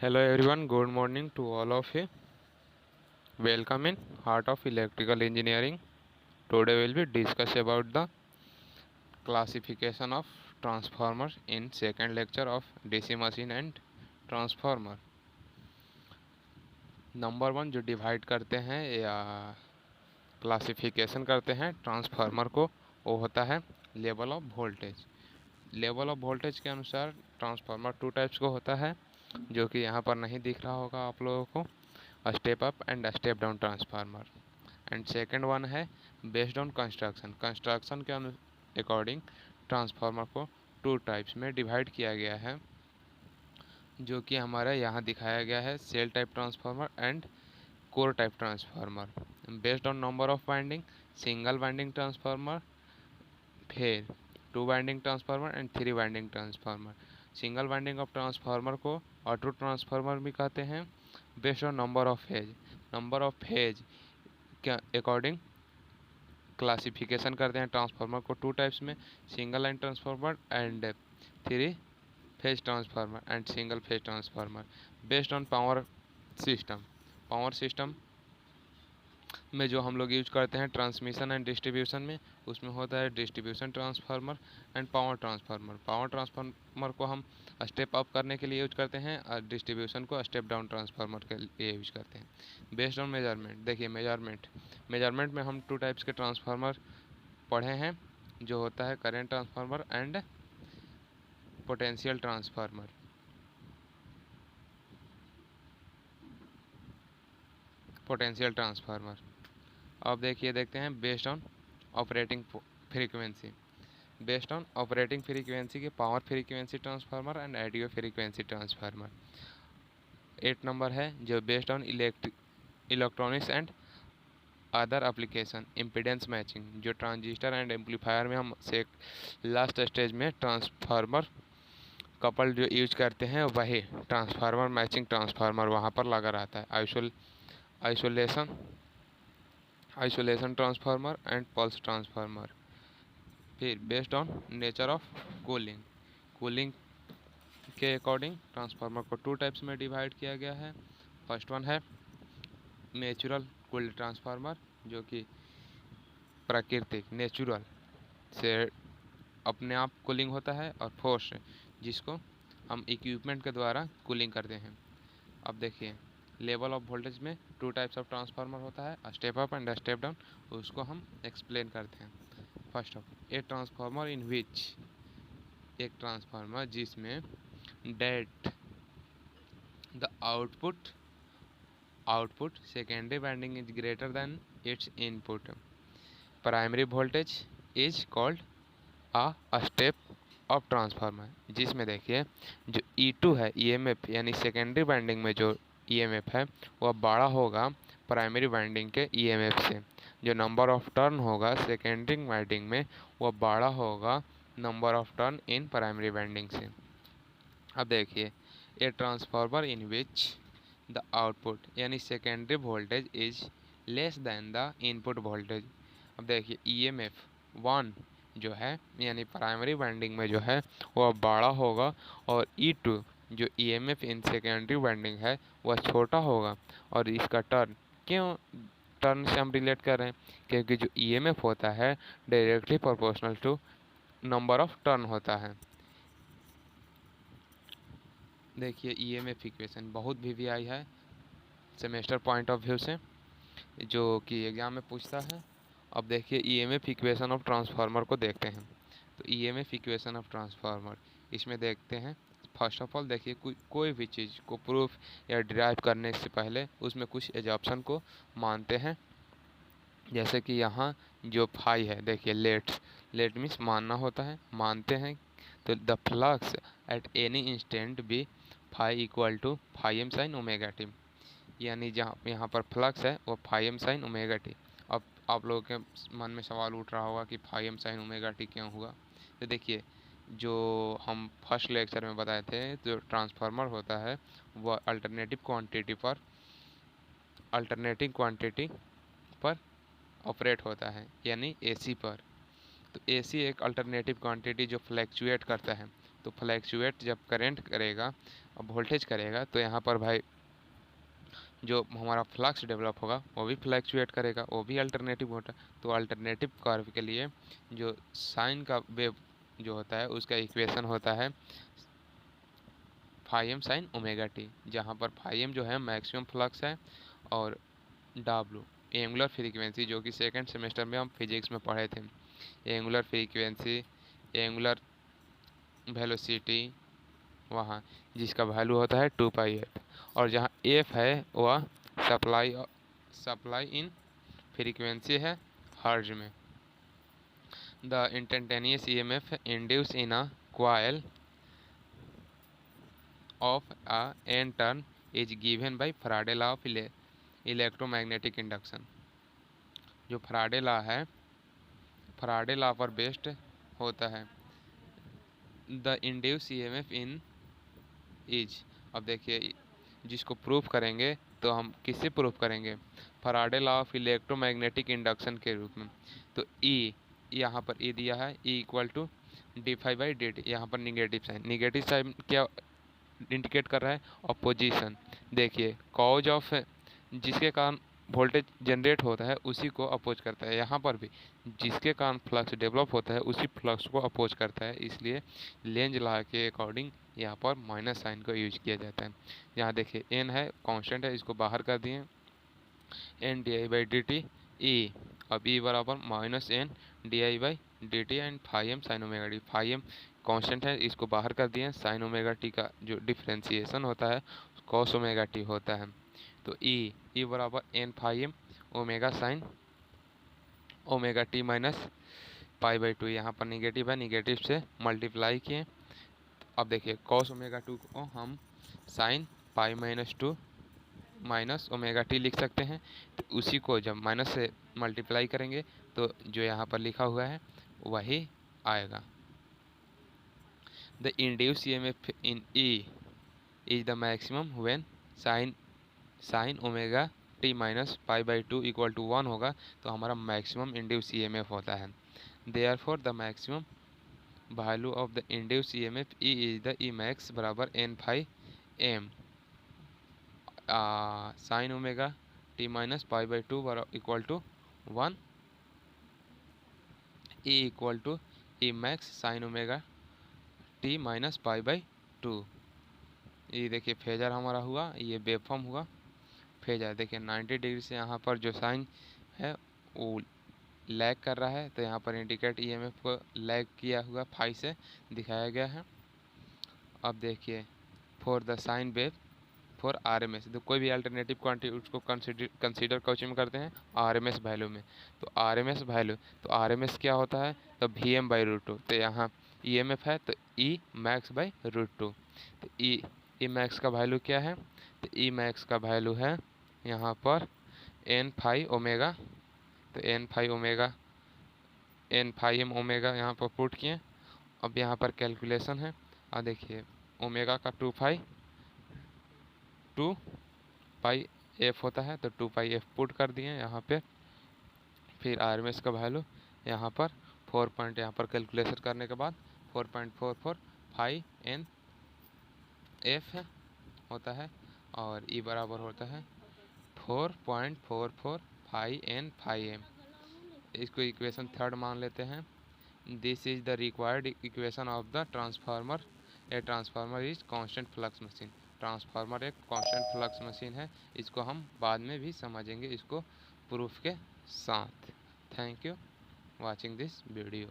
Hello everyone, good morning to all of you. Welcome in Heart of Electrical Engineering. Today we'll be discuss about the classification of transformer in second lecture of DC machine and transformer. Number one जो divide करते हैं या classification करते हैं transformer को, वो होता है level of voltage. Level of voltage के अनुसार ट्रांसफार्मर टू टाइप्स को होता है, जो कि यहाँ पर नहीं दिख रहा होगा आप लोगों को, step up and step down transformer. And second one है बेस्ड ऑन कंस्ट्रक्शन के अकॉर्डिंग ट्रांसफार्मर को टू टाइप्स में डिवाइड किया गया है, जो कि हमारा यहाँ दिखाया गया है cell type transformer and core type transformer. Based on number of winding, single winding transformer, फिर two winding transformer and three winding transformer. Single winding of transformer को ऑटो ट्रांसफार्मर भी कहते हैं। Based on number of phase के according classification करते हैं transformer को two types में, single line transformer and three phase transformer and single phase transformer. Based on power system में जो हम लोग यूज करते हैं ट्रांसमिशन एंड डिस्ट्रीब्यूशन में, उसमें होता है distribution transformer and power transformer. Power transformer को हम स्टेप अप करने के लिए यूज करते हैं और डिस्ट्रीब्यूशन को स्टेप डाउन ट्रांसफार्मर के लिए यूज करते हैं। बेस्ड ऑन मेजरमेंट, देखिए मेजरमेंट में हम टू टाइप्स के ट्रांसफार्मर पढ़े हैं, जो होता है current transformer and potential transformer. अब देखते हैं बेस्ड ऑन ऑपरेटिंग फ्रीक्वेंसी के power frequency transformer and audio frequency transformer. 8 number है जो based on electronics and other application impedance matching, जो ट्रांजिस्टर एंड एम्पलीफायर में हम से लास्ट स्टेज में ट्रांसफार्मर कपल जो यूज करते हैं, वही ट्रांसफार्मर मैचिंग ट्रांसफार्मर वहाँ पर लगा रहता है। Isolation transformer and pulse transformer. फिर based on nature of cooling के अकॉर्डिंग ट्रांसफार्मर को टू टाइप्स में डिवाइड किया गया है। फर्स्ट वन है नेचुरल कूल्ड ट्रांसफार्मर, जो कि प्राकृतिक नेचुरल से अपने आप कूलिंग होता है, और फोर्स जिसको हम इक्विपमेंट के द्वारा कूलिंग करते हैं। अब देखिए लेवल ऑफ वोल्टेज में टू टाइप्स ऑफ ट्रांसफार्मर होता है, step up and step down, उसको हम एक्सप्लेन करते हैं। First of a transformer in which, एक ट्रांसफार्मर जिसमें that the output secondary winding is greater than its input, primary voltage is called a step up transformer. जिसमें देखिए जो E2 है EMF, यानी सेकेंडरी वाइंडिंग में जो EMF है वह बड़ा होगा प्राइमरी वाइंडिंग के EMF से। जो नंबर ऑफ टर्न होगा सेकेंडरी वाइंडिंग में, वह बड़ा होगा number of turn in primary winding से। अब देखिए a transformer in which the output यानी secondary voltage is less than the input voltage. अब देखिए EMF 1 जो है यानी प्राइमरी वाइंडिंग में जो है वह बड़ा होगा, और E2 जो EMF इन सेकेंडरी वाइंडिंग है वह छोटा होगा। और इसका टर्न से हम रिलेट कर रहे हैं, क्योंकि जो EMF होता है directly proportional to number of turn होता है। देखिए EMF इक्वेशन बहुत VVI है सेमेस्टर पॉइंट ऑफ व्यू से, जो कि एग्जाम में पूछता है। अब देखिए EMF इक्वेशन ऑफ ट्रांसफार्मर को देखते हैं। तो EMF इक्वेशन ऑफ ट्रांसफार्मर इसमें देखते हैं। फर्स्ट ऑफ ऑल देखिए कोई भी चीज़ को प्रूफ या डिराइव करने से पहले उसमें कुछ एजम्पशन को मानते हैं। जैसे कि यहाँ जो फाई है, देखिए लेट मीन्स मानना होता है, मानते हैं। तो the flux at any instant be phi equal to phi M sine omega T, यानी जहाँ यहाँ पर फ्लक्स है वो phi M sine omega T. अब आप लोगों के मन में सवाल उठ रहा होगा कि phi M sine omega T क्यों हुआ। तो देखिए जो हम फर्स्ट लेक्चर में बताए थे, जो ट्रांसफार्मर होता है वह अल्टरनेटिंग क्वांटिटी पर ऑपरेट होता है, यानी AC पर। तो AC एक अल्टरनेटिव क्वांटिटी जो फ्लैक्चुएट करता है। तो फ्लैक्चुएट जब करंट करेगा और वोल्टेज करेगा तो यहाँ पर भाई जो हमारा फ्लक्स डेवलप होगा वो भी फ्लैक्चुएट करेगा, वो भी अल्टरनेटिव होता है। तो अल्टरनेटिव कर्व के लिए जो साइन का वेव जो होता है उसका इक्वेशन होता है phi M sine omega T, जहाँ पर फाई एम जो है मैक्सिमम फ्लक्स है और डब्लू एंगुलर फ्रीक्वेंसी, जो कि सेकंड सेमेस्टर में हम फिजिक्स में पढ़े थे। एंगुलर फ्रीक्वेंसी, एंगुलर वेलोसिटी वहाँ, जिसका वैल्यू होता है 2πf, और जहाँ एफ है वह सप्लाई इन फ्रीक्वेंसी है हर्ज में। The instantaneous EMF induce in a coil of a N turn is given by Faraday law of electromagnetic induction. जो फैराडे लॉ है, फैराडे लॉ पर बेस्ड होता है। The induce EMF in is, अब देखिए जिसको प्रूफ करेंगे तो हम किससे प्रूफ करेंगे, Faraday law of electromagnetic induction के रूप में। तो ई, यहाँ पर ई दिया है, E equal to D phi by D T, यहाँ पर निगेटिव साइन क्या इंडिकेट कर रहा है, अपोजिशन। देखिए कॉज ऑफ जिसके कारण वोल्टेज जनरेट होता है उसी को अपोज करता है, यहाँ पर भी जिसके कारण फ्लक्स डेवलप होता है उसी फ्लक्स को अपोज करता है, इसलिए लेंज लॉ के अकॉर्डिंग यहाँ पर माइनस साइन को यूज किया जाता है। यहाँ देखिए एन है कांस्टेंट है, इसको बाहर कर दिए, N D I by D T E, अब ई बराबर minus N D I by D T and phi M sine omega D, phi M constant है इसको बाहर कर दिए, साइन ओमेगा टी का जो डिफ्रेंसिएशन होता है कॉस ओमेगा टी होता है। तो ई बराबर N phi M omega sine omega T minus pi by two, यहाँ पर निगेटिव है, निगेटिव से मल्टीप्लाई किए। अब देखिए कॉस ओमेगा टू को हम sine pi minus two minus omega T लिख सकते हैं। तो उसी को जब माइनस से मल्टीप्लाई करेंगे तो जो यहाँ पर लिखा हुआ है वही आएगा। The induce EMF in E is the maximum when sine omega T minus pi by two equal to 1 होगा, तो हमारा मैक्सिमम इंड्यूस ईएमएफ होता है। Therefore the maximum value of the induce EMF E is the E max बराबर N phi M sine omega T minus pi by two equal to 1, E equal to E max sine omega T minus pi by to. ये देखिए phasor हमारा हुआ, ये waveform हुआ phasor. देखिए 90 degree से यहाँ पर जो साइन है वो लैग कर रहा है, तो यहाँ पर इंडिकेट ईएमएफ को लैग किया हुआ फाई से दिखाया गया है। अब देखिए for the sine wave for RMS, तो कोई भी अल्टरनेटिव क्वांटिटी उसको कंसीडर कोचिंग में करते हैं आरएमएस वैल्यू में। तो आरएमएस वैल्यू, तो आरएमएस क्या होता है, तो वीएम बाई रूट टू, तो यहाँ ईएमएफ है तो E max by root two. तो ई मैक्स का वैल्यू क्या है, तो ई मैक्स का वैल्यू है यहाँ पर एन फाई ओमेगा, तो एन फाई एम ओमेगा यहाँ पर पुट किए। अब यहाँ पर कैलकुलेशन है, और देखिए ओमेगा का 2 पाई एफ होता है, तो 2 पाई एफ पुट कर दिए यहाँ पे। फिर आरएमएस का वैल्यू यहाँ पर 4 पॉइंट, यहाँ पर कैलकुलेशन करने के बाद 4.44 एन एफ होता है, और ई बराबर होता है 4.44 एन फाई एम। इसको इक्वेशन थर्ड मान लेते हैं। This is the required equation of the transformer. A transformer is constant flux machine. Transformer एक कांस्टेंट फ्लक्स मशीन है, इसको हम बाद में भी समझेंगे इसको प्रूफ के साथ। Thank you watching this video.